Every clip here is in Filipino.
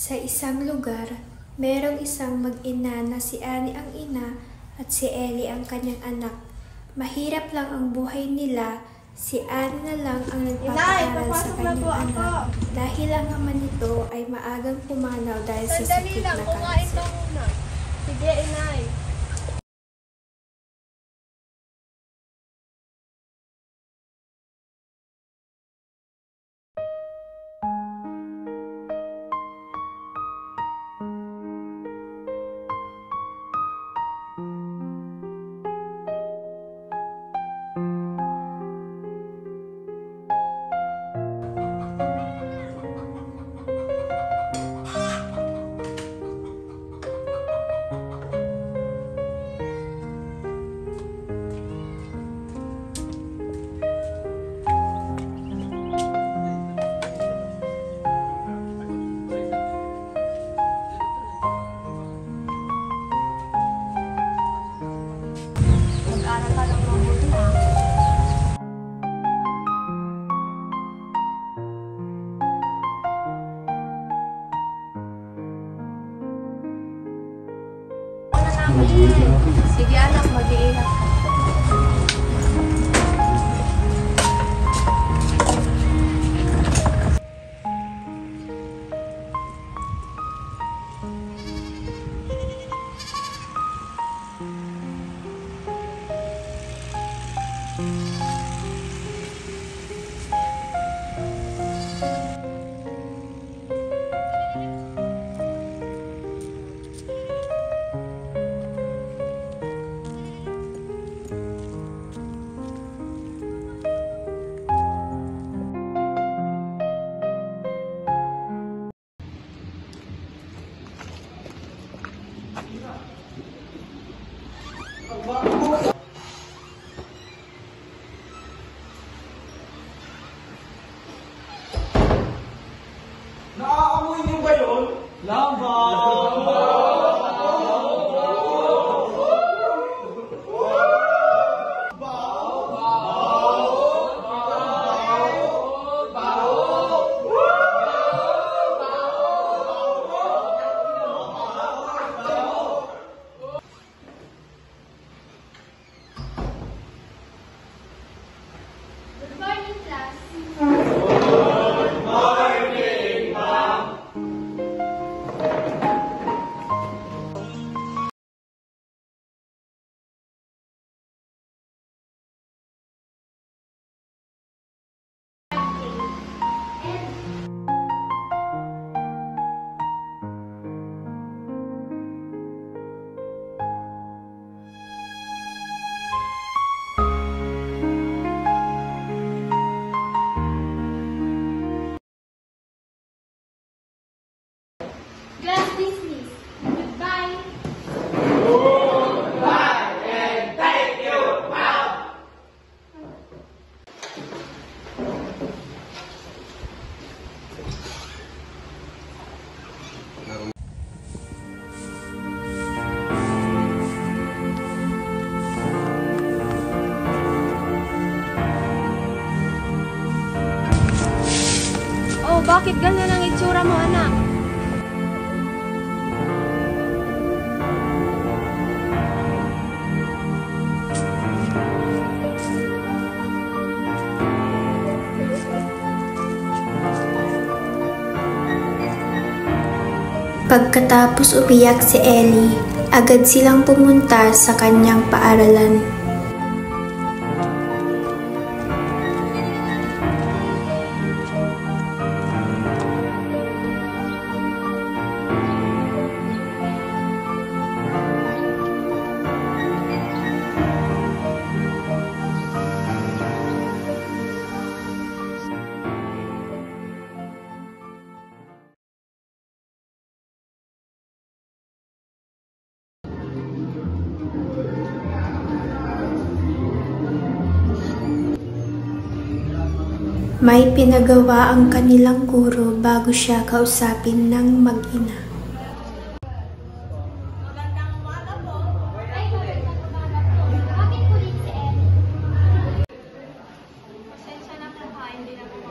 Sa isang lugar, merong isang mag-ina na si Annie ang ina at si Ellie ang kanyang anak. Mahirap lang ang buhay nila, si Annie na lang ang nagpapaaral sa kanyang anak dahil ang ama nito ay maagang pumanaw dahil sa sakit na kanser. Sige, inay. Sige anak, mag-iingat ka. Naaamoy niyo ba yun? Lambang! Good morning, class. Class dismissed. Goodbye. Goodbye and thank you, ma'am! Oh, bakit ganyan ang itsura mo, anak? Pagkatapos umiyak si Ellie, agad silang pumunta sa kanyang paaralan. May pinagawa ang kanilang guro bago siya kausapin ng mag-ina. Magandang umaga po. Ay, magandang umaga po. Bakit po rin si Ellie? Pasensya na po ha, hindi na po.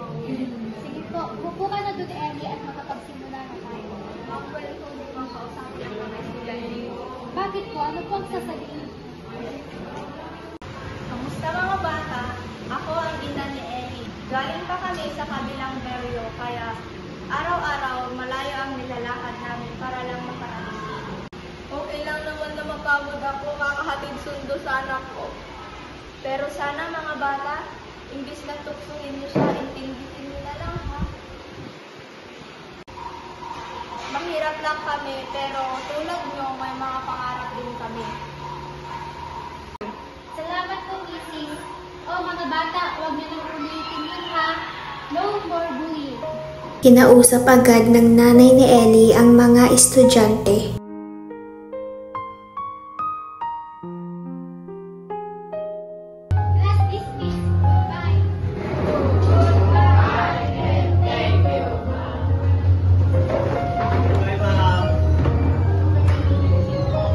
Sige po, upo ka na doon, Ellie, at makapagsimula na tayo. kabilang baryo, kaya araw-araw malayo ang nilalakad namin para lang makarating. Okay lang naman na mapagod ako, kakahatid sundo sa anak ko. Pero sana mga bata, imbis na tuksuhin niyo siya, intindihin niyo na lang ha. Mahirap lang kami, pero tulad niyo, may mga pangarap din kami. Salamat po, Mrs. O mga bata, huwag niyo nang ulitin yun ha. No more bullying. Kinausap agad ng nanay ni Ellie ang mga estudyante. Class dismissed. Bye.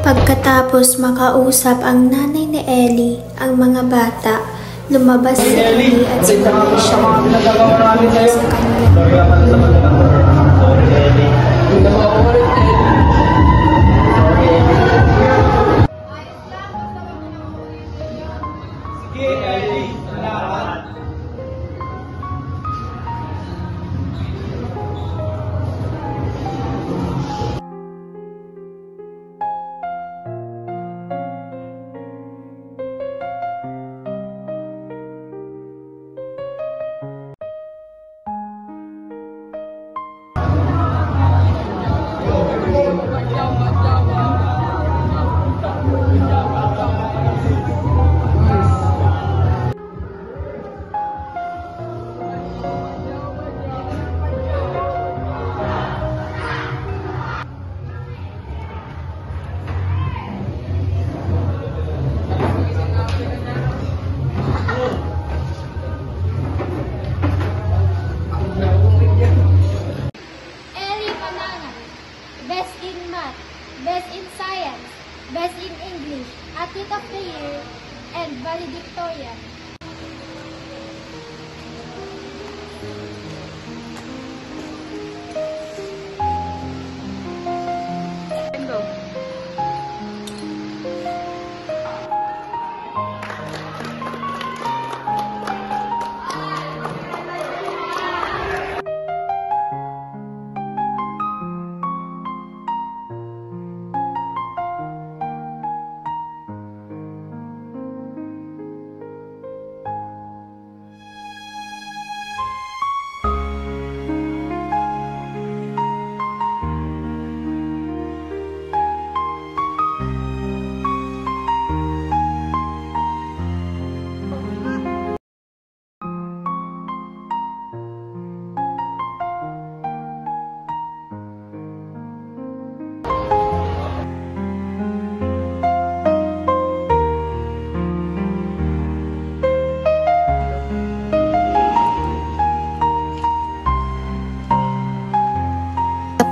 Pagkatapos makausap ang nanay ni Ellie ang mga bata, lumabas si Ellie at sinabi siya sa kanila. Sige, Ellie. Salamat. Ellie Banana. Best in math, best in science, best in English, athlete of the year, and valedictorian.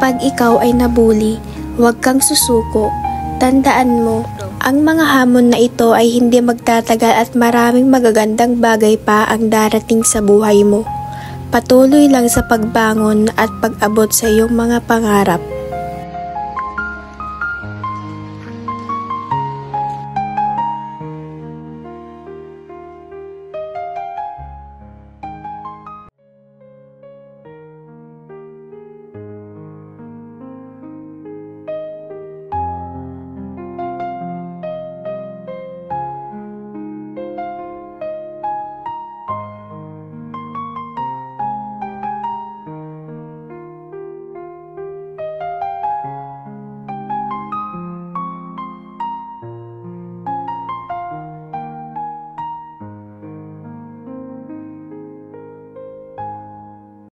Kapag ikaw ay nabuli, huwag kang susuko. Tandaan mo, ang mga hamon na ito ay hindi magtatagal at maraming magagandang bagay pa ang darating sa buhay mo. Patuloy lang sa pagbangon at pag-abot sa iyong mga pangarap.